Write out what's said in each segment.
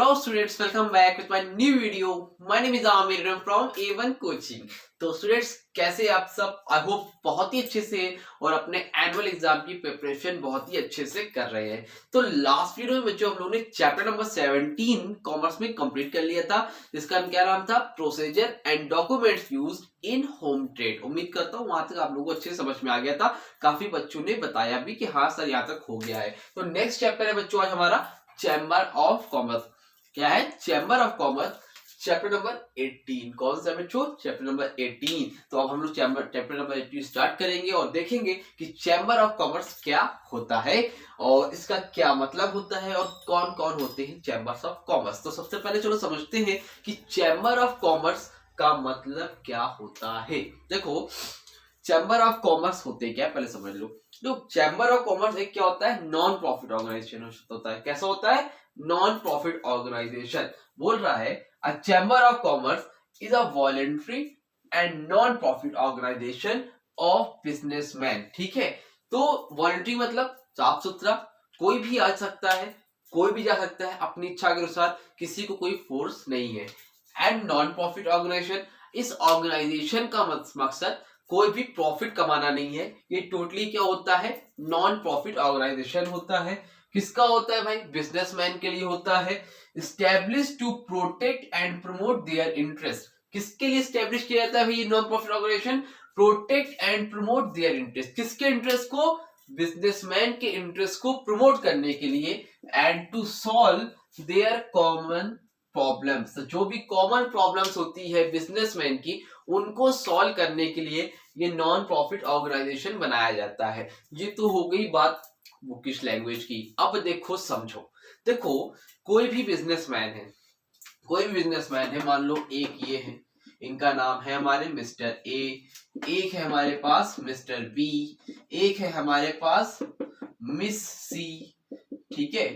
Hello students, welcome back with my new video. My name is Amir and I'm from A1 Coaching. तो students कैसे आप सब? I hope बहुत ही अच्छे से और अपने एनुअल एग्जाम की प्रिपरेशन बहुत ही अच्छे से कर रहे हैं। तो लास्ट वीडियो में बच्चों हम लोगों ने चैप्टर नंबर 17 कॉमर्स में कंप्लीट कर लिया था, जिसका क्या नाम था? Procedure and documents used in home trade. उम्मीद करता हूँ वहां तक आप लोगों को अच्छे से समझ में आ गया था। काफी बच्चों ने बताया भी कि हाँ सर यहाँ तक हो गया है। तो नेक्स्ट चैप्टर है बच्चों आज हमारा चैम्बर ऑफ कॉमर्स। क्या है? Chamber of commerce, chapter number 18। कौन सा बच्चों? Chapter number 18। तो अब हम लोग चैप्टर नंबर 18 स्टार्ट करेंगे और देखेंगे कि चैम्बर ऑफ कॉमर्स क्या होता है और इसका क्या मतलब होता है और कौन कौन होते हैं चैम्बर्स ऑफ कॉमर्स। तो सबसे पहले चलो समझते हैं कि चैम्बर ऑफ कॉमर्स का मतलब क्या होता है। देखो चैम्बर ऑफ कॉमर्स होते क्या, पहले समझ लो। तो चैम्बर ऑफ कॉमर्स एक क्या होता है? नॉन प्रॉफिट ऑर्गेनाइजेशन होता है। कैसा होता है? Non profit organisation. बोल रहा है a chamber of commerce is a voluntary and non profit organisation of businessmen. ठीक है, तो वॉलंटरी मतलब साफ सुथरा, कोई भी आ सकता है, कोई भी जा सकता है अपनी इच्छा के अनुसार, किसी को कोई फोर्स नहीं है। एंड नॉन प्रॉफिट ऑर्गेनाइजेशन, इस ऑर्गेनाइजेशन का मकसद कोई भी प्रॉफिट कमाना नहीं है। ये टोटली क्या होता है? नॉन प्रॉफिट ऑर्गेनाइजेशन होता है। किसका होता है भाई? बिजनेसमैन के लिए होता है। Establish to protect and promote their interest. किसके लिए स्टैब्लिश किया जाता है भाई non profit organization? Protect and promote their interest. किसके इंटरेस्ट को? बिजनेसमैन के इंटरेस्ट को प्रमोट करने के लिए। And to solve their common problems, तो जो भी कॉमन प्रॉब्लम्स होती है बिजनेसमैन की, उनको सॉल्व करने के लिए ये नॉन प्रॉफिट ऑर्गेनाइजेशन बनाया जाता है। ये तो हो गई बात बुकिश लैंग्वेज की। अब देखो समझो, देखो कोई भी बिजनेसमैन है, कोई भी बिजनेसमैन है, मान लो एक ये है, इनका नाम है हमारे मिस्टर ए, एक है हमारे पास मिस्टर बी, एक है हमारे पास मिस सी। ठीक है,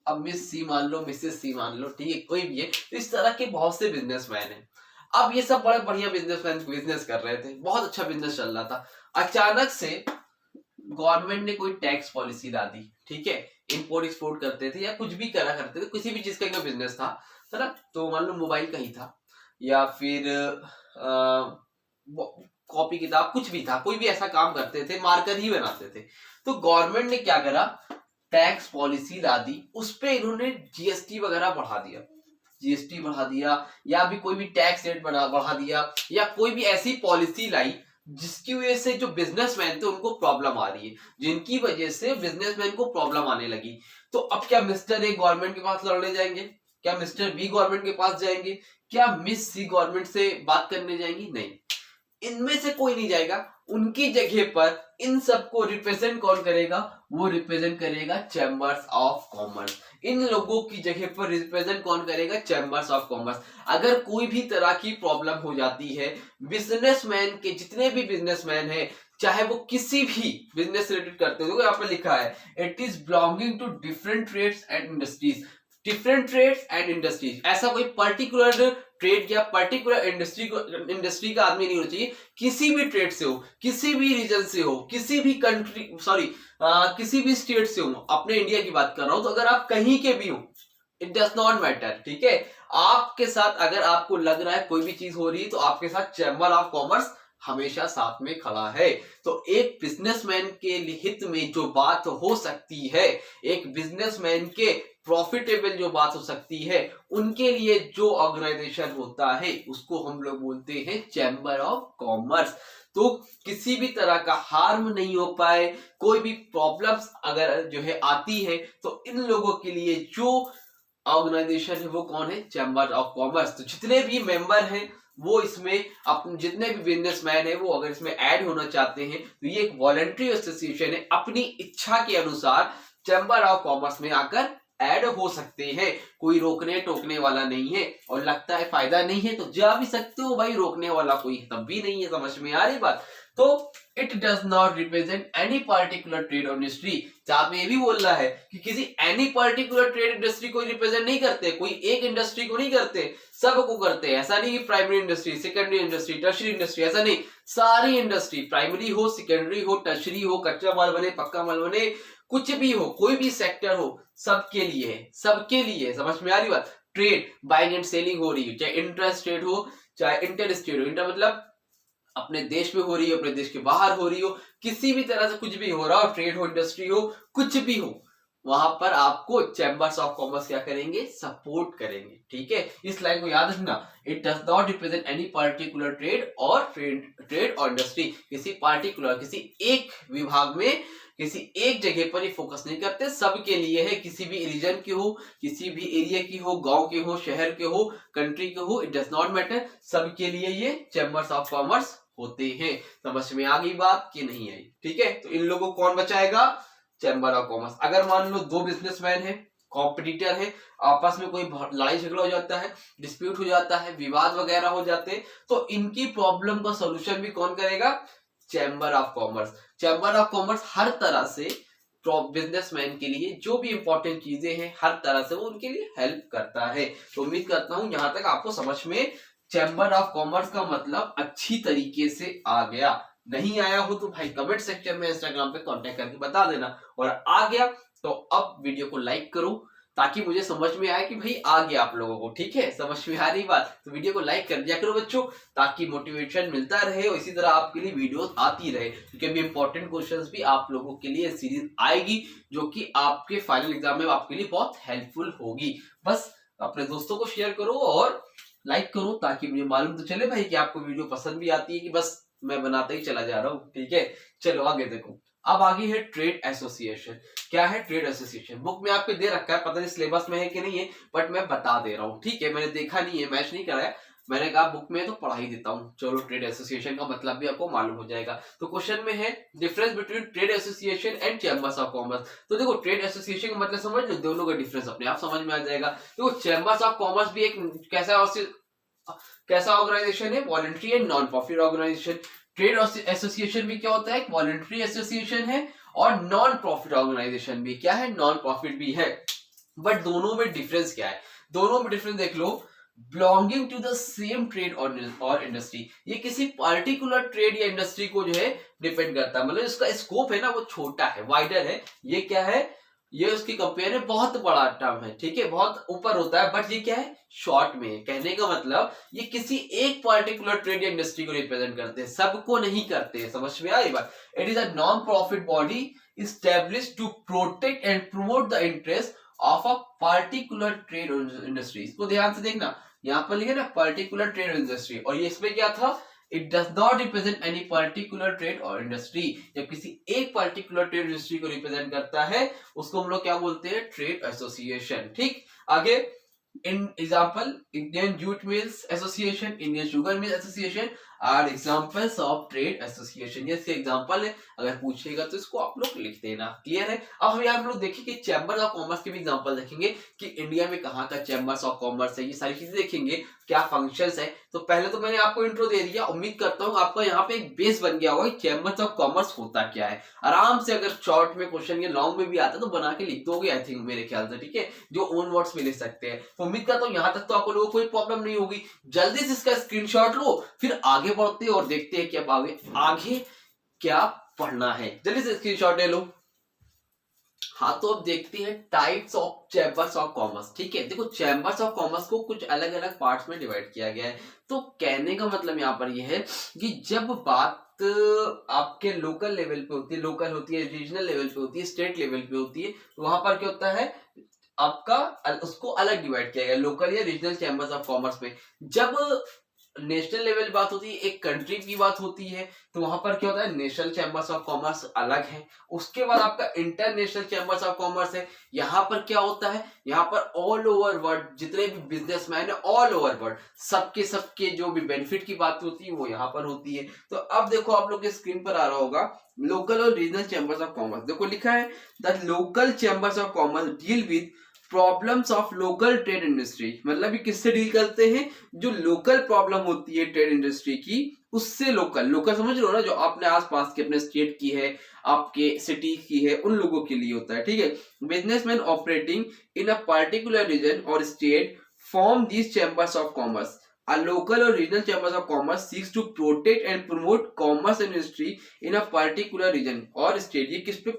अब मिस सी मान लो, मिसेस सी मान लो, ठीक है, कोई भी है। तो इस तरह के बहुत से बिजनेसमैन हैं। अब ये सब बड़े बढ़िया बिजनेसमैन बिजनेस कर रहे थे, बहुत अच्छा बिजनेस चल रहा था। अचानक से गवर्नमेंट ने कोई टैक्स पॉलिसी ला दी। ठीक है, इंपोर्ट एक्सपोर्ट करते थे या कुछ भी करा करते थे, किसी भी चीज का बिजनेस था, है ना? तो मान लो मोबाइल का ही था या फिर कॉपी किताब कुछ भी था, कोई भी ऐसा काम करते थे, मार्कर ही बनाते थे। तो गवर्नमेंट ने क्या करा? टैक्स पॉलिसी ला दी, उस पे इन्होंने जीएसटी वगैरह बढ़ा दिया, जीएसटी बढ़ा दिया या भी कोई भी टैक्स रेट बढ़ा दिया, या कोई भी ऐसी पॉलिसी लाई जिसकी वजह से जो बिजनेसमैन थे उनको प्रॉब्लम आ रही है, जिनकी वजह से बिजनेसमैन को प्रॉब्लम आने लगी। तो अब क्या मिस्टर ए गवर्नमेंट के पास लड़ने जाएंगे? क्या मिस्टर बी गवर्नमेंट के पास जाएंगे? क्या मिस सी गवर्नमेंट से बात करने जाएंगी? नहीं, इनमें से कोई नहीं जाएगा। उनकी जगह पर इन सबको रिप्रेजेंट कौन करेगा? वो रिप्रेजेंट करेगा चैम्बर्स ऑफ कॉमर्स। इन लोगों की जगह पर रिप्रेजेंट कौन करेगा? Chambers of commerce. अगर कोई भी तरह की प्रॉब्लम हो जाती है, बिजनेसमैन के जितने भी बिजनेसमैन है, चाहे वो किसी भी बिजनेस रिलेटेड करते हो, यहाँ पे लिखा है it is belonging to different trades and industries. Different trades and industries, ऐसा कोई पर्टिकुलर ट्रेड या पर्टिकुलर इंडस्ट्री का आदमी नहीं होना चाहिए। किसी भी ट्रेड से हो, किसी भी रीजन से हो, किसी भी कंट्री किसी भी स्टेट से हो, अपने इंडिया की बात कर रहा हूं, तो अगर आप कहीं के भी हो, इट डज नॉट मैटर। ठीक है, आपके साथ अगर आपको लग रहा है कोई भी चीज हो रही है, तो आपके साथ चैम्बर ऑफ कॉमर्स हमेशा साथ में खड़ा है। तो एक बिजनेसमैन के हित में जो बात हो सकती है, एक बिजनेसमैन के प्रॉफिटेबल जो बात हो सकती है, उनके लिए जो ऑर्गेनाइजेशन होता है उसको हम लोग बोलते हैं चैम्बर ऑफ कॉमर्स। तो किसी भी तरह का हार्म नहीं हो पाए, कोई भी प्रॉब्लम्स अगर जो है आती है, तो इन लोगों के लिए जो ऑर्गेनाइजेशन है वो कौन है? Chamber of commerce. तो जितने भी मेंबर हैं वो इसमें अपने, जितने भी बिजनेसमैन है वो अगर इसमें ऐड होना चाहते हैं, तो ये एक वॉलंटरी एसोसिएशन है, अपनी इच्छा के अनुसार चैम्बर ऑफ कॉमर्स में आकर ऐड हो सकते हैं। कोई रोकने टोकने वाला नहीं है, और लगता है फायदा नहीं है तो जा भी सकते हो भाई, रोकने वाला कोई तब भी नहीं है। समझ में आ रही बात? तो it does not represent any particular trade और इंडस्ट्री। साथ में ये भी बोल रहा है कि किसी एनी पर्टिकुलर ट्रेड इंडस्ट्री को रिप्रेजेंट नहीं करते, कोई एक इंडस्ट्री को नहीं करते, सबको करते हैं। ऐसा नहीं कि primary industry, secondary industry, tertiary industry, ऐसा नहीं। सारी इंडस्ट्री, प्राइमरी हो, सेकेंडरी हो, टर्शरी हो, कच्चा माल बने, पक्का माल बने, कुछ भी हो, कोई भी सेक्टर हो, सबके लिए है, सबके लिए। समझ में आ रही बात? ट्रेड बाइंग एंड सेलिंग हो रही है, चाहे इंट्रा स्टेट हो चाहे इंटर स्टेट हो, इंटर मतलब अपने देश में हो रही हो, अपने देश के बाहर हो रही हो, किसी भी तरह से कुछ भी हो रहा हो, ट्रेड हो, इंडस्ट्री हो, कुछ भी हो, वहां पर आपको चैम्बर्स ऑफ कॉमर्स क्या करेंगे, सपोर्ट करेंगे। ठीक है, इस लाइन को याद रखना, it does not represent any particular trade और इंडस्ट्री। किसी पार्टिकुलर, किसी एक विभाग में, किसी एक जगह पर ये फोकस नहीं करते, सबके लिए है, किसी भी रीजन की हो, किसी भी एरिया की हो, गांव के हो, शहर के हो, कंट्री के हो, इट डज नॉट मैटर, सबके लिए ये चैम्बर्स ऑफ कॉमर्स होते हैं। समझ में आ गई बात कि नहीं आई? ठीक है, तो इन लोगों को कौन बचाएगा, चैम्बर ऑफ कॉमर्स। अगर मान लो दो बिजनेसमैन है, कॉम्पिटिटर है, आपस में कोई लड़ाई झगड़ा हो जाता है, डिस्प्यूट हो जाता है, विवाद वगैरह हो जाते हैं, तो इनकी प्रॉब्लम का सॉल्यूशन भी कौन करेगा, chamber of commerce. Chamber of commerce हर तरह से बिजनेसमैन के लिए जो भी इंपॉर्टेंट चीजें हैं, हर तरह से वो उनके लिए हेल्प करता है। तो उम्मीद करता हूं यहां तक आपको समझ में चैम्बर ऑफ कॉमर्स का मतलब अच्छी तरीके से आ गया। नहीं आया हो तो भाई कमेंट सेक्शन में इंस्टाग्राम पे कांटेक्ट करके बता देना, और आ गया तो अब वीडियो को लाइक करो ताकि मुझे समझ में आए कि भाई आ गया आप लोगों को। ठीक है, समझ में आ रही बात, तो वीडियो को लाइक कर दिया करो बच्चों, ताकि मोटिवेशन मिलता रहे और इसी तरह आपके लिए वीडियोस आती रहे, क्योंकि अभी इंपॉर्टेंट क्वेश्चंस भी आप लोगों के लिए सीरीज आएगी जो कि आपके फाइनल एग्जाम में आपके लिए बहुत हेल्पफुल होगी। बस अपने दोस्तों को शेयर करो और लाइक करो ताकि मुझे मालूम तो चले भाई कि आपको वीडियो पसंद भी आती है कि बस मैं बनाते ही चला जा रहा हूँ। ठीक है, चलो आगे देखो। अब आगे है ट्रेड एसोसिएशन। क्या है ट्रेड एसोसिएशन? बुक में आपके दे रखा है, पता नहीं सिलेबस में है कि नहीं है, बट मैं बता दे रहा हूँ। ठीक है, मैंने देखा नहीं है, मैच नहीं कराया, मैंने कहा बुक में तो पढ़ा ही देता हूँ। चलो, ट्रेड एसोसिएशन का मतलब भी आपको मालूम हो जाएगा। तो क्वेश्चन में है difference between trade association and chambers of commerce. तो देखो, ट्रेड एसोसिएशन का मतलब समझ लो, दोनों का डिफरेंस अपने आप समझ में आ जाएगा। देखो, चैम्बर्स ऑफ कॉमर्स भी एक कैसा ऑर्गेनाइजेशन है, voluntary and non profit organization. Trade association भी क्या होता है, वॉलंटरी एसोसिएशन है, और नॉन प्रॉफिट ऑर्गेनाइजेशन भी क्या है, नॉन प्रॉफिट भी है। बट दोनों में डिफरेंस क्या है, दोनों में डिफरेंस देख लो। Belonging to the same trade और इंडस्ट्री, ये किसी पार्टिकुलर ट्रेड या इंडस्ट्री को जो है डिपेंड करता है, मतलब इसका स्कोप है ना वो छोटा है, वाइडर है। ये क्या है, ये उसकी कंपेयर में बहुत बड़ा टर्म है। ठीक है, बहुत ऊपर होता है, बट ये क्या है, शॉर्ट में है। कहने का मतलब ये किसी एक पार्टिकुलर ट्रेड या इंडस्ट्री को रिप्रेजेंट करते हैं, सबको नहीं करते हैं। समझ में आई बात? It is a non profit body established to protect and promote the interest of a particular trade or industry। इसको ध्यान से देखना, यहाँ पर लिखे ना पर्टिकुलर ट्रेड इंडस्ट्री, और ये इसमें क्या था, it does not represent any particular trade और इंडस्ट्री। जब किसी एक पर्टिकुलर ट्रेड इंडस्ट्री को रिप्रेजेंट करता है उसको हम लोग क्या बोलते हैं, ट्रेड एसोसिएशन। ठीक, आगे in example, Indian jute mills association, Indian sugar mills association are examples of trade association. ये इसके एग्जांपल है, अगर पूछेगा तो इसको आप लोग लिख देना। क्लियर है? अब हम यहाँ लोग देखेंगे चैम्बर ऑफ कॉमर्स के भी एग्जांपल देखेंगे कि इंडिया में कहाँ का चैम्बर्स ऑफ कॉमर्स है, ये सारी चीजें देखेंगे, क्या फंक्शंस है। तो पहले तो मैंने आपको इंट्रो दे दिया, उम्मीद करता हूँ आपका यहाँ पे एक बेस बन गया होगा चैम्बर्स ऑफ कॉमर्स होता क्या है। आराम से अगर शॉर्ट में क्वेश्चन या लॉन्ग में भी आता है तो बना के लिख दोगे, आई थिंक, मेरे ख्याल से। ठीक है, जो ओन वर्ड्स में लिख सकते हैं। तो उम्मीद करता हूँ यहाँ तक तो आपको लोगों को कोई प्रॉब्लम नहीं होगी। जल्दी से इसका स्क्रीनशॉट लो, फिर आगे बढ़ते हैं और देखते हैं कि अब आगे क्या पढ़ना है। जल्दी से स्क्रीनशॉट ले लो। हाँ, तो अब देखते हैं types of chambers of commerce. ठीक है, देखो, चैम्बर्स ऑफ कॉमर्स को कुछ अलग अलग पार्ट्स में डिवाइड किया गया है। तो कहने का मतलब यहाँ पर यह है कि जब बात आपके लोकल लेवल पे होती है, लोकल होती है, रीजनल लेवल पे होती है, स्टेट लेवल पे होती है, तो वहां पर क्या होता है, आपका उसको अलग डिवाइड किया गया, लोकल या रीजनल चैम्बर्स ऑफ कॉमर्स में। जब नेशनल लेवल बात होती है, एक कंट्री की बात होती है, तो वहां पर क्या होता है, नेशनल चैम्बर्स ऑफ कॉमर्स अलग है। उसके बाद आपका इंटरनेशनल चैम्बर्स ऑफ कॉमर्स है। यहाँ पर क्या होता है, यहाँ पर ऑल ओवर वर्ल्ड जितने भी बिजनेसमैन है, ऑल ओवर वर्ल्ड सबके जो भी बेनिफिट की बात होती है वो यहाँ पर होती है। तो अब देखो, आप लोग के स्क्रीन पर आ रहा होगा लोकल और रीजनल चैम्बर्स ऑफ कॉमर्स। देखो लिखा है the local chambers of commerce deal with problems of local trade industry. मतलब ये किससे डील करते हैं, जो लोकल प्रॉब्लम होती है ट्रेड इंडस्ट्री की, उससे लोकल समझ लो ना, जो अपने आसपास के, अपने स्टेट की है, आपके सिटी की है, उन लोगों के लिए होता है। ठीक है, businessman operating in a particular region or state form these chambers of commerce. A local or regional chambers of commerce seeks to protect and promote commerce and industry in a particular region or state। ये किस पे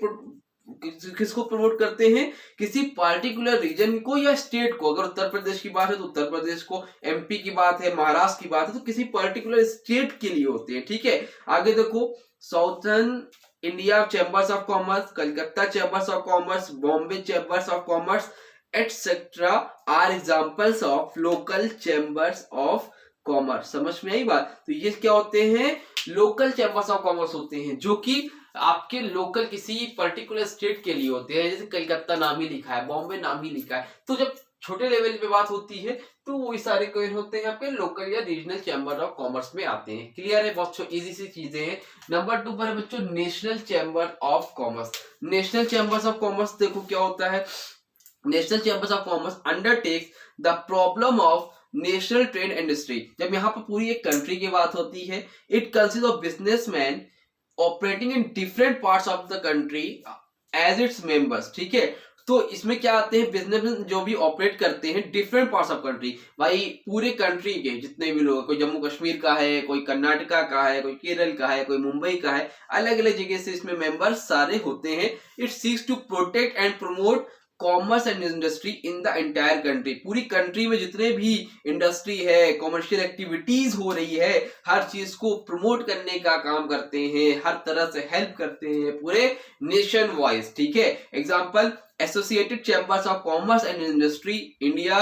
किसको promote करते हैं, किसी particular reason को या state को। अगर उत्तर प्रदेश की बात है तो उत्तर प्रदेश को, एमपी की बात है, महाराष्ट्र की बात है तो किसी पर्टिकुलर स्टेट के लिए होते हैं, ठीक है। आगे देखो, southern India chambers of commerce, Calcutta chambers of commerce, Bombay chambers of commerce etcetera are examples of local chambers of commerce. समझ में आई बात? तो ये क्या होते हैं, लोकल चैम्बर्स ऑफ कॉमर्स होते हैं, जो कि आपके लोकल किसी पर्टिकुलर स्टेट के लिए होते हैं। जैसे कलकत्ता नाम ही लिखा है, बॉम्बे नाम ही लिखा है, तो जब छोटे लेवल पे बात होती है तो वो सारे कोई होते हैं आपके लोकल या रीजनल चैम्बर ऑफ कॉमर्स में आते हैं। क्लियर है? बहुत इजी सी चीजें हैं। नंबर 2 पर है बच्चों national chamber of commerce. National chambers of commerce देखो क्या होता है, national chambers of commerce undertakes the problem of national trade industry. जब यहाँ पर पूरी एक कंट्री की बात होती है, it consist of businessman operating in different parts of the country as its members, ठीक है। तो इसमें क्या आते हैं, बिजनेसमैन जो भी ऑपरेट करते हैं डिफरेंट पार्ट्स ऑफ कंट्री, भाई पूरे कंट्री के जितने भी लोग, कोई जम्मू कश्मीर का है, कोई कर्नाटका का है, कोई केरल का है, कोई मुंबई का है, अलग अलग जगह से इसमें मेंबर्स सारे होते हैं। It seeks to protect and promote commerce and industry in the entire country. पूरी कंट्री में जितने भी इंडस्ट्री है, कॉमर्शियल एक्टिविटीज हो रही है, हर चीज को प्रमोट करने का काम करते हैं, हर तरह से हेल्प करते हैं पूरे नेशन वाइज, ठीक है। Example, associated chambers of commerce and industry India,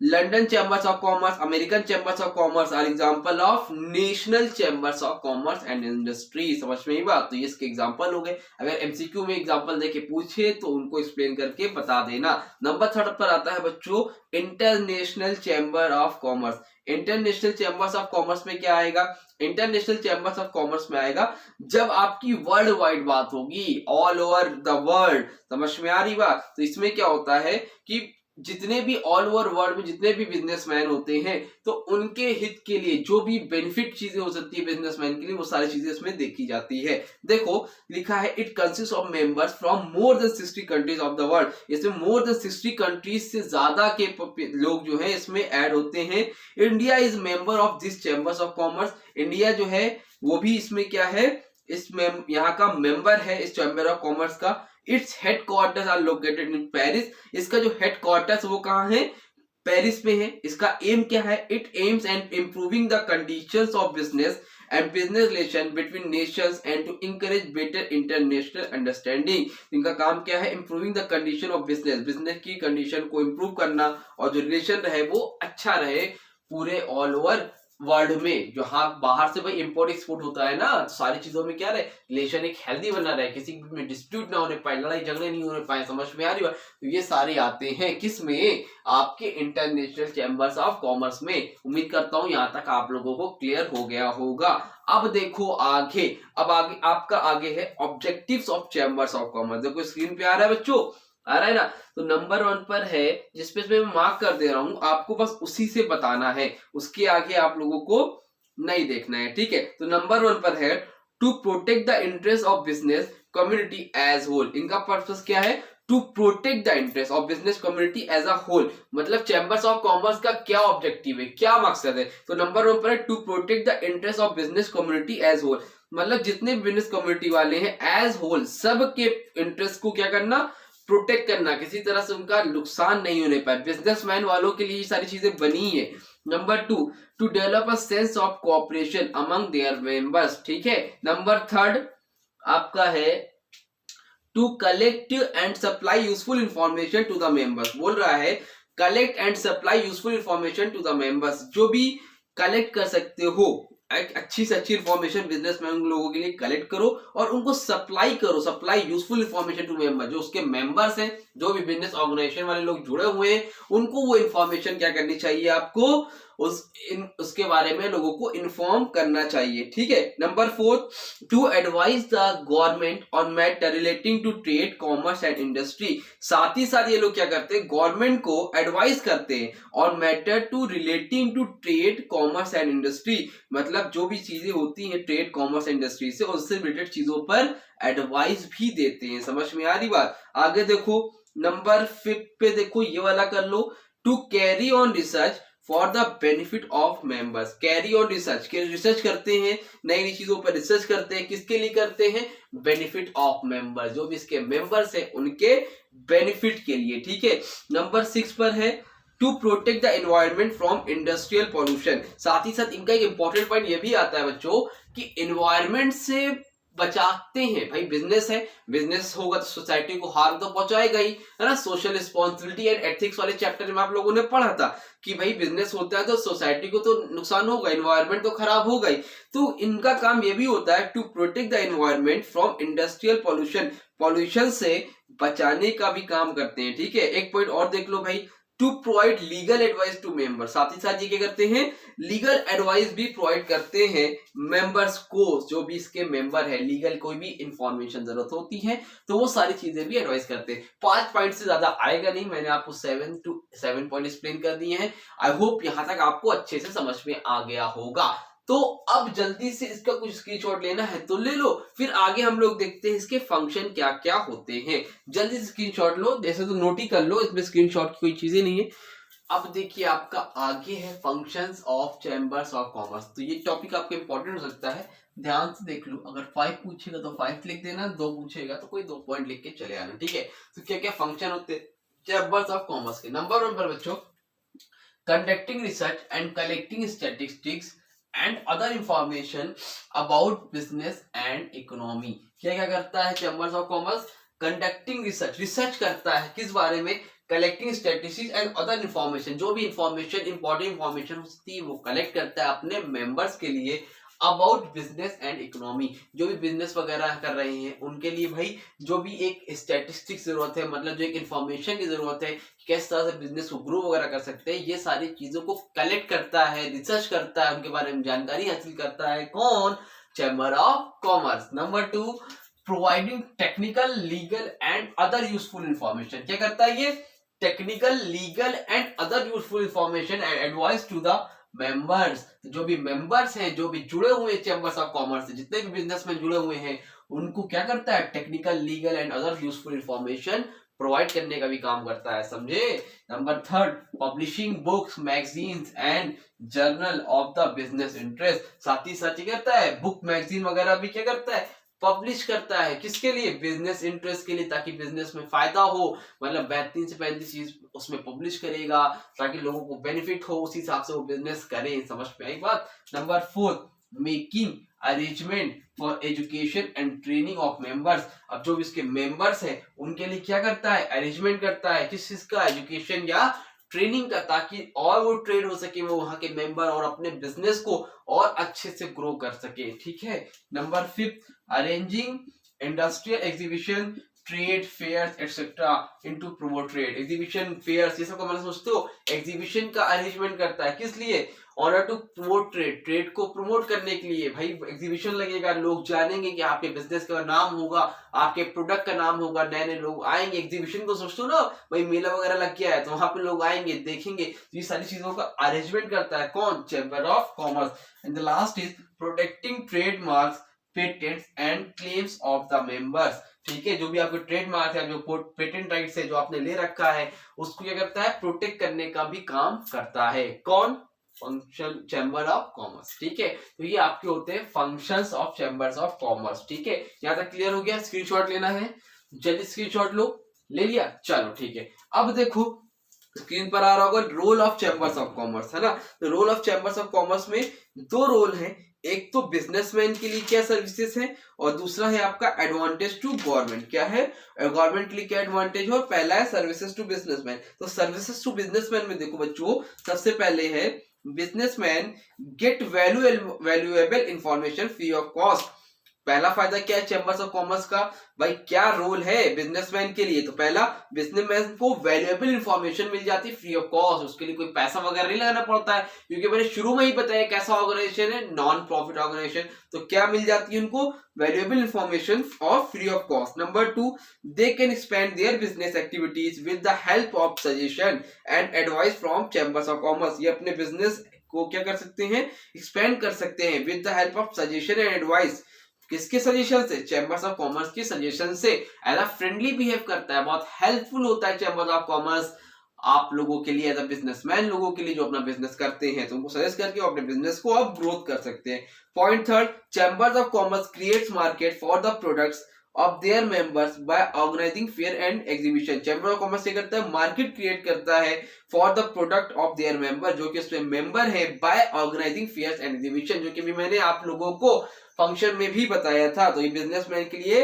London chambers of commerce, American chambers of commerce are example of national chambers of commerce and industry. समझ में ही बात? तो ये इसके एग्जांपल हो गए। अगर एमसीक्यू में एग्जांपल देके पूछे तो उनको एक्सप्लेन करके बता देना। नंबर 3 पर आता है बच्चों international chamber of commerce. International chambers of commerce में क्या आएगा, इंटरनेशनल चैम्बर्स ऑफ कॉमर्स में आएगा जब आपकी वर्ल्ड वाइड बात होगी, ऑल ओवर द वर्ल्ड। समझ में आ रही बात? तो इसमें क्या होता है कि जितने भी ऑल ओवर वर्ल्ड में जितने भी बिजनेसमैन होते हैं, तो उनके हित के लिए जो भी बेनिफिट चीजें हो सकती है बिजनेसमैन के लिए, वो सारी चीजें इसमें देखी जाती है। देखो लिखा है, it consist of members from more than 60 countries of the world. इसमें मोर देन 60 कंट्रीज से ज्यादा के लोग जो है इसमें ऐड होते हैं। India is member of this chambers of commerce. India जो है वो भी इसमें क्या है, इसमें यहाँ का मेंबर है इस चैम्बर ऑफ कॉमर्स का। Its headquarters are located in Paris. इसका जो हेडक्वार्टर्स वो कहाँ है, पेरिस में है। इसका एम क्या है, it aims and improving the conditions of business and business relation between nations and to encourage better international understanding. इनका काम क्या है, improving the condition of business, business की कंडीशन को इम्प्रूव करना और जो रिलेशन रहे वो अच्छा रहे पूरे ऑल ओवर वर्ल्ड में। जो हाँ बाहर से भाई इंपोर्ट एक्सपोर्ट होता है ना, तो सारी चीजों में क्या रहे, रिलेशन एक हेल्दी बना रहे, किसी में डिस्प्यूट ना होने पाए, लड़ाई झगड़े नहीं होने पाए। समझ में आ रही है? तो ये सारे आते हैं किस में, आपके इंटरनेशनल चैम्बर्स ऑफ कॉमर्स में। उम्मीद करता हूं यहां तक आप लोगों को क्लियर हो गया होगा। अब देखो आगे, अब आगे आपका आगे है objectives of chambers of commerce. देखो स्क्रीन पे आ रहा है बच्चों, आ रहा है ना। तो नंबर 1 पर है, जिसपे मैं मार्क कर दे रहा हूं, आपको बस उसी से बताना है, उसके आगे आप लोगों को नहीं देखना है, ठीक है। तो नंबर 1 पर है to protect the interest of business community as whole. इनका पर्पस क्या है, to protect the interest of business community as a whole. मतलब चैम्बर्स ऑफ कॉमर्स का क्या ऑब्जेक्टिव है, क्या मकसद है। तो नंबर 1 पर है to protect the interest of business community as whole. मतलब जितने बिजनेस कम्युनिटी वाले हैं एज होल, सबके इंटरेस्ट को क्या करना, प्रोटेक्ट करना, किसी तरह से उनका नुकसान नहीं होने पाए। बिजनेसमैन वालों के लिए ये सारी चीजें बनी है। Number 2, to develop a sense of cooperation among their members, ठीक है। नंबर 3 आपका है to collect and supply useful information to the members. बोल रहा है collect and supply useful information to the members. जो भी कलेक्ट कर सकते हो, एक अच्छी से अच्छी इंफॉर्मेशन बिजनेसमैन लोगों के लिए कलेक्ट करो और उनको सप्लाई करो, supply useful information to member. जो उसके मेंबर्स हैं, जो भी बिजनेस ऑर्गेनाइजेशन वाले लोग जुड़े हुए हैं, उनको वो इंफॉर्मेशन क्या करनी चाहिए, आपको उसके बारे में लोगों को इन्फॉर्म करना चाहिए, ठीक है। Number 4, to advise the government on matter relating to trade commerce and industry. साथ ही साथ ये लोग क्या करते हैं, गवर्नमेंट को एडवाइस करते हैं on matter to relating to trade commerce and industry. मतलब जो भी चीजें होती हैं ट्रेड कॉमर्स इंडस्ट्री से, उससे रिलेटेड चीजों पर एडवाइस भी देते हैं। समझ में आ रही बात? आगे देखो नंबर 5 पे देखो, ये वाला कर लो, to carry on research for the benefit of members, carry on research, research करते हैं, नई नई चीजों पर रिसर्च करते हैं, किसके लिए करते हैं, बेनिफिट ऑफ मेंबर्स, जो भी इसके मेंबर्स हैं उनके बेनिफिट के लिए, ठीक है। नंबर 6 पर है to protect the environment from industrial pollution. साथ ही साथ इनका एक इंपॉर्टेंट पॉइंट ये भी आता है बच्चों कि एनवायरमेंट से बचाते हैं। भाई बिजनेस है, बिजनेस होगा तो सोसाइटी को हार्म तो पहुंचाएगा ही, है ना। सोशल रिस्पॉन्सिबिलिटी एंड एथिक्स वाले चैप्टर में आप लोगों ने पढ़ा था कि भाई बिजनेस होता है तो सोसाइटी को तो नुकसान होगा, एनवायरमेंट तो खराब होगा ही। तो इनका काम ये भी होता है to protect the environment from industrial pollution, pollution से बचाने का भी काम करते हैं, ठीक है। एक पॉइंट और देख लो भाई, to provide legal advice to member, साथ ही साथ ये क्या करते हैं, लीगल एडवाइस भी प्रोवाइड करते हैं मेंबर्स को, जो भी इसके मेंबर है, लीगल कोई भी इंफॉर्मेशन जरूरत होती है तो वो सारी चीजें भी एडवाइस करते हैं। 5 पॉइंट से ज्यादा आएगा नहीं, मैंने आपको 7 पॉइंट एक्सप्लेन कर दिए हैं। आई होप यहां तक आपको अच्छे से समझ में आ गया होगा। तो अब जल्दी से इसका कुछ स्क्रीनशॉट लेना है तो ले लो, फिर आगे हम लोग देखते हैं इसके फंक्शन क्या क्या होते हैं। जल्दी से स्क्रीनशॉट लो, जैसे तो नोट ही कर लो, इसमें स्क्रीनशॉट की कोई चीजें नहीं है। अब देखिए आपका आगे है functions of chambers of commerce. तो ये टॉपिक आपको इंपॉर्टेंट हो सकता है, ध्यान से देख लो। अगर 5 पूछेगा तो 5 लिख देना, 2 पूछेगा तो कोई 2 पॉइंट लिख के चले आना, ठीक है। तो क्या क्या फंक्शन होते हैं चैम्बर्स ऑफ कॉमर्स के। नंबर 1 पर बच्चों, conducting research and collecting statistics and other information about business and economy. क्या क्या करता है chambers of commerce, conducting research, research करता है किस बारे में, collecting statistics and other information, जो भी इंफॉर्मेशन, इंपॉर्टेंट इंफॉर्मेशन होती है वो कलेक्ट करता है अपने मेंबर्स के लिए, अबाउट बिजनेस एंड इकोनॉमी, जो भी बिजनेस वगैरह कर रहे हैं उनके लिए भाई जो भी एक स्टैटिस्टिक्स जरूरत है, मतलब जो एक इंफॉर्मेशन की जरूरत है कि किस तरह से बिजनेस को ग्रो वगैरह कर सकते हैं, ये सारी चीजों को कलेक्ट करता है, रिसर्च करता है, उनके बारे में जानकारी हासिल करता है कौन, chamber of commerce. Number 2, providing technical, legal and other useful information. क्या करता है ये, technical, legal and other useful information and advice to the members. जो भी मेंबर्स हैं, जो भी जुड़े हुए चैम्बर्स ऑफ कॉमर्स से, जितने भी बिजनेसमैन जुड़े हुए हैं, उनको क्या करता है, technical, legal and other useful information provide करने का भी काम करता है, समझे। Number 3, publishing books, magazines and journal of the business interest. साथ ही साथ क्या करता है, बुक, मैगजीन वगैरह भी क्या करता है, पब्लिश करता है, किसके लिए, बिजनेस इंटरेस्ट के लिए, ताकि बिजनेस में फायदा हो, मतलब बेहतरीन से बेहतरीन चीज उसमें पब्लिश करेगा ताकि लोगों को बेनिफिट हो, उसी हिसाब से वो बिजनेस करें। समझ में आई बात। Number 4, making arrangement for education and training of members. अब जो इसके मेंबर्स हैं उनके लिए क्या करता है, अरेंजमेंट करता है किस चीज का, एजुकेशन या ट्रेनिंग का, ताकि और वो ट्रेन हो सके, वो वहां के मेंबर और अपने बिजनेस को और अच्छे से ग्रो कर सके, ठीक है। Number 5, arranging industrial exhibition, trade fairs etcetera into promote trade. Exhibition, fairs, ये सब को मतलब सोचते हो, एग्जीबिशन का अरेंजमेंट करता है किस लिए, order to promote trade, trade को प्रमोट करने के लिए। भाई एग्जीबिशन लगेगा, लोग जानेंगे कि आपके बिजनेस का नाम होगा, आपके प्रोडक्ट का नाम होगा, नए नए लोग आएंगे। एग्जीबिशन को सोचते हो ना, भाई मेला वगैरह लग गया है तो वहां पे लोग आएंगे, देखेंगे। ये सारी चीजों का अरेंजमेंट करता है कौन, chamber of commerce. And the last is protecting trademarks, patents and claims of the members. ठीक है, जो भी आपके ट्रेडमार्क है, जो पेटेंट राइट्स है जो आपने ले रखा है, उसको क्या करता है, प्रोटेक्ट करने का भी काम करता है कौन, फंक्शन चैम्बर ऑफ कॉमर्स। ठीक है, तो ये आपके होते हैं functions of chambers of commerce. ठीक है, यहां तक क्लियर हो गया। स्क्रीनशॉट लेना है, जल्दी स्क्रीनशॉट लो, ले लिया, चलो ठीक है। अब देखो स्क्रीन पर आ रहा होगा role of chambers of commerce, है ना। तो role of chambers of commerce में 2 रोल है, एक तो बिजनेसमैन के लिए क्या सर्विसेज है, और दूसरा है आपका एडवांटेज टू गवर्नमेंट। क्या है, गवर्नमेंट के लिए क्या एडवांटेज है, और पहला है सर्विसेज टू बिजनेसमैन। तो सर्विसेज टू बिजनेसमैन में देखो बच्चों, सबसे पहले है businessman get valuable information free of cost. पहला फायदा क्या है चैम्बर्स ऑफ कॉमर्स का, भाई क्या रोल है बिजनेसमैन के लिए, तो पहला बिजनेसमैन को वैल्यूएबल इंफॉर्मेशन मिल जाती है फ्री ऑफ कॉस्ट, उसके लिए कोई पैसा वगैरह नहीं लगाना पड़ता है, क्योंकि मैंने शुरू में ही बताया कैसा ऑर्गेनाइजेशन है, नॉन प्रॉफिट ऑर्गेनाइजेशन। तो क्या मिल जाती है उनको, valuable information of free of cost. Number 2, they can expand their business activities with the help of suggestion and advice from chambers of commerce. ये अपने बिजनेस को क्या कर सकते हैं, एक्सपेंड कर सकते हैं with the help of suggestion and advice. किसके सजेशन से, चैम्बर्स ऑफ कॉमर्स के सजेशन से। एज अ फ्रेंडली बिहेव करता है, बहुत हेल्पफुल होता है चैम्बर्स ऑफ कॉमर्स आप लोगों के लिए, एज अ बिजनेसमैन लोगों के लिए जो अपना बिजनेस करते हैं, तो उनको सजेस्ट करके अपने बिजनेस को आप ग्रोथ कर सकते हैं। Point third, chambers of commerce creates market for the products of their members by organizing fair and exhibition. Chamber of commerce क्या करता है, मार्केट क्रिएट करता है for the product of their member, जो कि उसमें मेंबर है, by organizing fair and exhibition, जो कि भी मैंने आप लोगों को फंक्शन में भी बताया था। तो ये बिजनेसमैन के लिए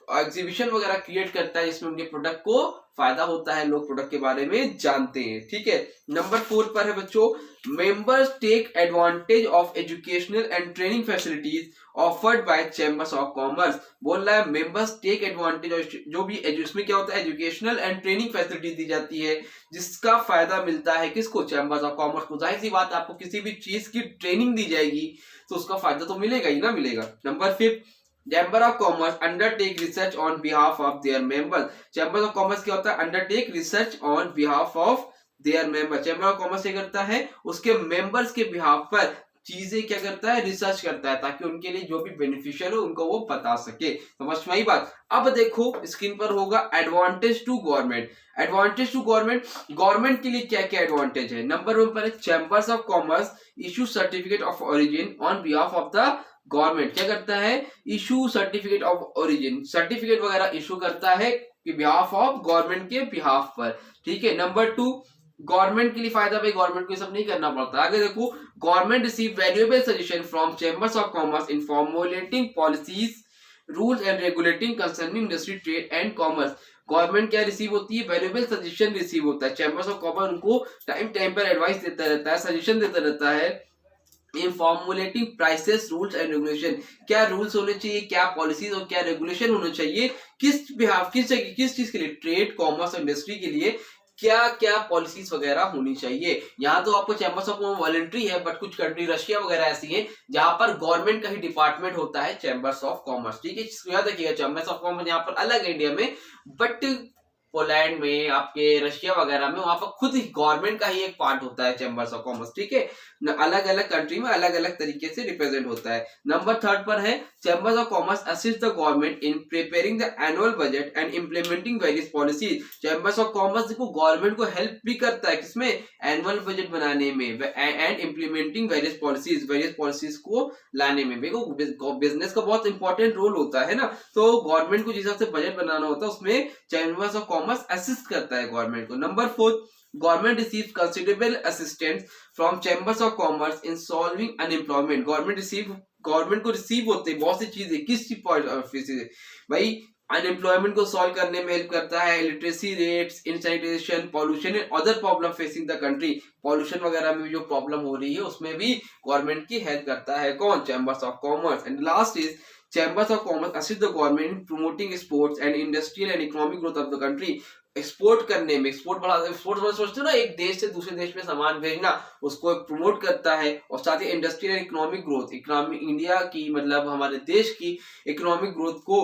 एग्जीबिशन वगैरह क्रिएट करता है जिसमें उनके प्रोडक्ट को फायदा होता है, लोग प्रोडक्ट के बारे में जानते हैं। ठीक है, नंबर 4 पर है बच्चों, members take advantage of educational and training facilities offered by chambers of commerce. बोल रहा है मेंबर्स टेक एडवांटेज, जो भी इसमें क्या होता है, एजुकेशनल एंड ट्रेनिंग फैसिलिटीज दी जाती है जिसका फायदा मिलता है किसको, चैम्बर्स ऑफ कॉमर्स को। जाहिर सी बात, आपको किसी भी चीज की ट्रेनिंग दी जाएगी तो उसका फायदा तो मिलेगा ही ना, मिलेगा। Number 5, chamber of commerce undertake research on behalf of their members. Chamber of commerce क्या होता है, undertake research on behalf of their member. Chamber of commerce क्या करता है, उसके मेंबर्स के बिहाफ पर चीजें क्या करता है, रिसर्च करता है, ताकि उनके लिए जो भी बेनिफिशियल हो उनको वो बता सके। समझ में आई बात। अब देखो स्क्रीन पर होगा advantage to government. Advantage to government, government के लिए क्या क्या एडवांटेज है। नंबर 1 पर है chambers of commerce issue certificate of origin on behalf of the government. क्या करता है, issue certificate of origin, certificate वगैरह इशू करता है बिहाफ ऑफ गवर्नमेंट के बिहाफ पर। ठीक है, नंबर 2, गवर्नमेंट के लिए फायदा, भाई गवर्नमेंट को सब नहीं करना पड़ता। आगे देखो, government receive valuable suggestion from chambers of commerce in formulating policies rules and regulating concerning industry trade and commerce. Government क्या रिसीव होती है, वैल्यूएबल सजेशन रिसीव होता है। चैम्बर्स ऑफ कॉमर्स उनको टाइम टाइम पर एडवाइस देता रहता है, सजेशन देता रहता है in formulating prices rules and regulation. क्या रूल्स होने चाहिए, क्या पॉलिसीज और क्या रेगुलेशन होने चाहिए, किस बिहाफ, किस चीज के लिए, ट्रेड कॉमर्स इंडस्ट्री के लिए क्या क्या पॉलिसीज वगैरह होनी चाहिए। यहाँ तो आपको चैम्बर्स ऑफ कॉमर्स वॉलंटरी है, बट कुछ कंट्री रशिया वगैरह ऐसी है जहां पर गवर्नमेंट का ही डिपार्टमेंट होता है चैम्बर्स ऑफ कॉमर्स। ठीक है, याद रखिएगा चैम्बर्स ऑफ कॉमर्स यहाँ पर अलग है इंडिया में, बट पोलैंड में, आपके रशिया वगैरह में वहां पर खुद ही गवर्नमेंट का ही एक पार्ट होता है चैम्बर्स ऑफ कॉमर्स। ठीक है, अलग अलग कंट्री में अलग अलग तरीके से रिप्रेजेंट होता है। नंबर 3 पर है chambers of commerce assist the government in preparing the annual budget and implementing various policies. Chambers of commerce देखो गवर्नमेंट को हेल्प भी करता है किसमें, एनुअल बजट बनाने में एंड इंप्लीमेंटिंग वेरियस पॉलिसीज को लाने में। देखो बिजनेस का बहुत इंपॉर्टेंट रोल होता है ना, तो गवर्नमेंट को जिस हिसाब से बजट बनाना होता है उसमें चैम्बर्स ऑफ कॉमर्स असिस्ट करता है गवर्नमेंट को। Number 4, government receives considerable assistance from chambers of commerce in solving unemployment. Government को रिसीव होते हैं बहुत सी चीजें, किस चीज भाई, अनएम्प्लॉयमेंट को सॉल्व करने में हेल्प करता है, literacy rates, insanitation, pollution and other problem facing the country. Pollution वगैरह में जो प्रॉब्लम हो रही है उसमें भी गवर्नमेंट की हेल्प करता है कौन, chambers of commerce. And last is chambers of commerce assist the government in promoting sports and industrial and economic growth of the country. Export करने में, एक्सपोर्ट सोचते हो ना, एक देश से दूसरे देश में सामान भेजना, उसको प्रमोट करता है, और साथ ही industrial and economic growth, India की मतलब हमारे देश की इकोनॉमिक ग्रोथ को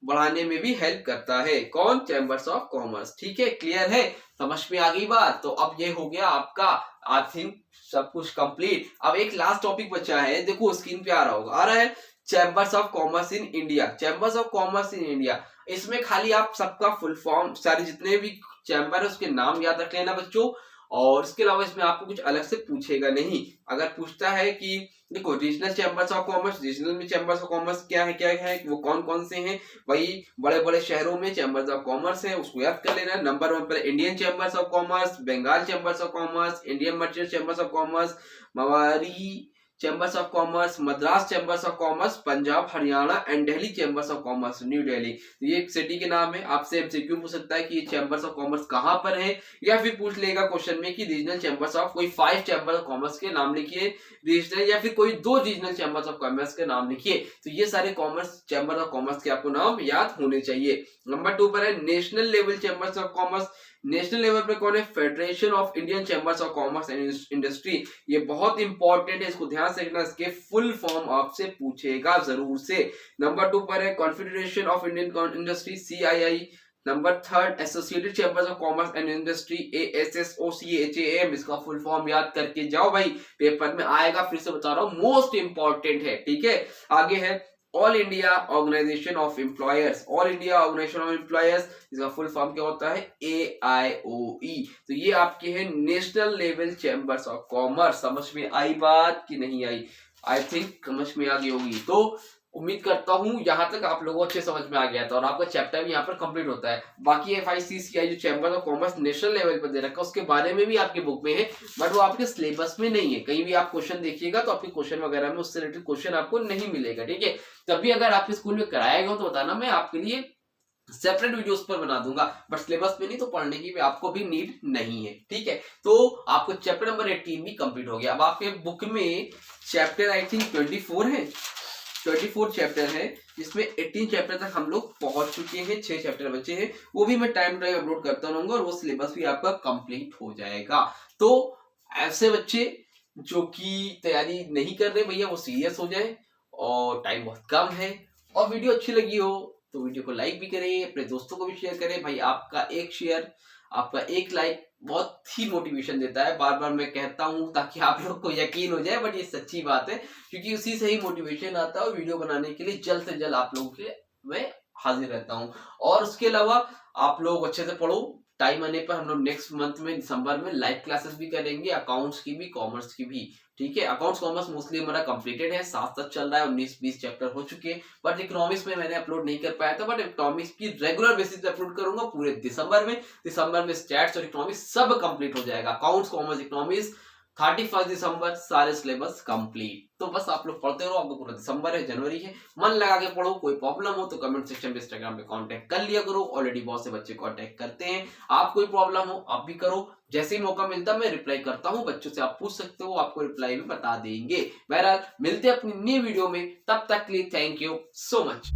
बढ़ाने में भी हेल्प करता है कौन, चैम्बर्स ऑफ कॉमर्स। ठीक है, क्लियर है, समझ में आ गई बात। तो अब ये हो गया आपका आई थिंक सब कुछ कंप्लीट। अब एक लास्ट टॉपिक बचा है, देखो स्क्रीन पे आ रहा होगा, आ रहा है chambers of commerce in India. Chambers of commerce in India, इसमें खाली आप सबका फुल फॉर्म, सारे जितने भी चैम्बर है उसके नाम याद रख लेना बच्चों, और इसके अलावा इसमें आपको कुछ अलग से पूछेगा नहीं। अगर पूछता है कि देखो regional chambers of commerce, regional में चैम्बर्स ऑफ कॉमर्स क्या है वो कौन कौन से हैं, वही बड़े बड़े शहरों में चैम्बर्स ऑफ कॉमर्स है, उसको याद कर लेना। नंबर 1 पर Indian chambers of commerce, Bengal chambers of commerce, Indian merchant chambers of commerce, Marwari chambers of commerce, Madras chambers of commerce, Punjab Haryana and Delhi chambers of commerce, new Delhi. ये एक सिटी के नाम है। आपसे एमसीक्यू पूछ सकता है कि ये चैम्बर्स ऑफ कॉमर्स कहां पर है, या फिर पूछ लेगा क्वेश्चन में कि रीजनल चैम्बर्स ऑफ कोई 5 चैम्बर्स ऑफ कॉमर्स के नाम लिखिए रीजनल, या फिर कोई 2 रीजनल चैम्बर्स ऑफ कॉमर्स के नाम लिखिए। तो ये सारे कॉमर्स चैम्बर्स ऑफ कॉमर्स के आपको नाम याद होने चाहिए। नंबर 2 पर है national level chambers of commerce. National level पर कौन है, federation of Indian chambers of commerce and industry. ये बहुत इंपॉर्टेंट है, इसको ध्यान से रखना, इसके फुल फॉर्म आपसे पूछेगा जरूर से। नंबर 2 पर है confederation of Indian industry, CII। Number 3 associated chambers of commerce and industry, ASSOCHAM। इसका फुल फॉर्म याद करके जाओ भाई, पेपर में आएगा, फिर से बता रहा हूं, मोस्ट इंपॉर्टेंट है। ठीक है, आगे है all India organization of employers. All India organization of employers, इसका फुल फॉर्म क्या होता है? AIOE। तो ये आपके हैं national level chambers of commerce. समझ में आई बात कि नहीं आई? आई थिंक समझ में आ गई होगी। तो उम्मीद करता हूं यहां तक आप लोगों को अच्छे समझ में आ गया था और आपका चैप्टर भी यहाँ पर कंप्लीट होता है। बाकी FICCI जो chamber of commerce national level पर दे रखा है उसके बारे में भी आपके बुक में है, बट वो आपके सिलेबस में नहीं है। कहीं भी आप क्वेश्चन देखिएगा तो आपके क्वेश्चन वगैरह में उससे रिलेटेड क्वेश्चन आपको नहीं मिलेगा, ठीक है। तभी अगर आपके स्कूल में कराया गया तो बताना, मैं आपके लिए सेपरेट वीडियोस पर बना दूंगा, बट सिलेबस में नहीं, तो पढ़ने की भी आपको भी नीड नहीं है, ठीक है। तो आपको चैप्टर नंबर 18 भी कंप्लीट हो गया। अब आपके बुक में चैप्टर आई थिंक 24 है, 24 चैप्टर है, जिसमें 18 चैप्टर तक हम लोग पहुंच चुके हैं। 6 चैप्टर बचे हैं, वो भी मैं टाइम टाइम अपलोड करता रहूंगा और वो सिलेबस भी आपका कंप्लीट हो जाएगा। तो ऐसे बच्चे जो कि तैयारी नहीं कर रहे भैया, वो सीरियस हो जाए, और टाइम बहुत कम है, और वीडियो अच्छी लगी हो तो वीडियो को लाइक भी करें, अपने दोस्तों को भी शेयर करें। भाई आपका एक शेयर, आपका एक लाइक बहुत ही मोटिवेशन देता है। बार बार मैं कहता हूं ताकि आप लोग को यकीन हो जाए, बट ये सच्ची बात है, क्योंकि उसी से ही मोटिवेशन आता है और वीडियो बनाने के लिए जल्द से जल्द आप लोगों के मैं हाजिर रहता हूं। और उसके अलावा आप लोग अच्छे से पढ़ो। टाइम आने पर हम लोग नेक्स्ट मंथ में दिसंबर में लाइव क्लासेस भी करेंगे, अकाउंट्स की भी, कॉमर्स की भी, ठीक है। अकाउंट्स कॉमर्स मोस्टली हमारा कंप्लीटेड है, साथ साथ चल रहा है, 19-20 चैप्टर हो चुके हैं, बट इकोनॉमिक्स में मैंने अपलोड नहीं कर पाया था, बट इकोनॉमिक्स की रेगुलर बेसिस पे अपलोड करूंगा पूरे दिसंबर में। दिसंबर में स्टैट्स और इकोनॉमिक्स सब कंप्लीट हो जाएगा। अकाउंट्स, कॉमर्स, इकोनॉमिक्स 31 दिसंबर सारे सिलेबस कंप्लीट। तो बस आप लोग पढ़ते रहो, आपको पूरा दिसंबर है, जनवरी है, मन लगा के पढ़ो। कोई प्रॉब्लम हो तो कमेंट सेक्शन में, इंस्टाग्राम पे कांटेक्ट कर लिया करो, ऑलरेडी बहुत से बच्चे कांटेक्ट करते हैं। आप कोई प्रॉब्लम हो आप भी करो, जैसे ही मौका मिलता मैं रिप्लाई करता हूं। बच्चों से आप पूछ सकते हो, आपको रिप्लाई भी बता देंगे। बहरहाल मिलते हैं अपनी नई वीडियो में, तब तक के लिए थैंक यू सो मच।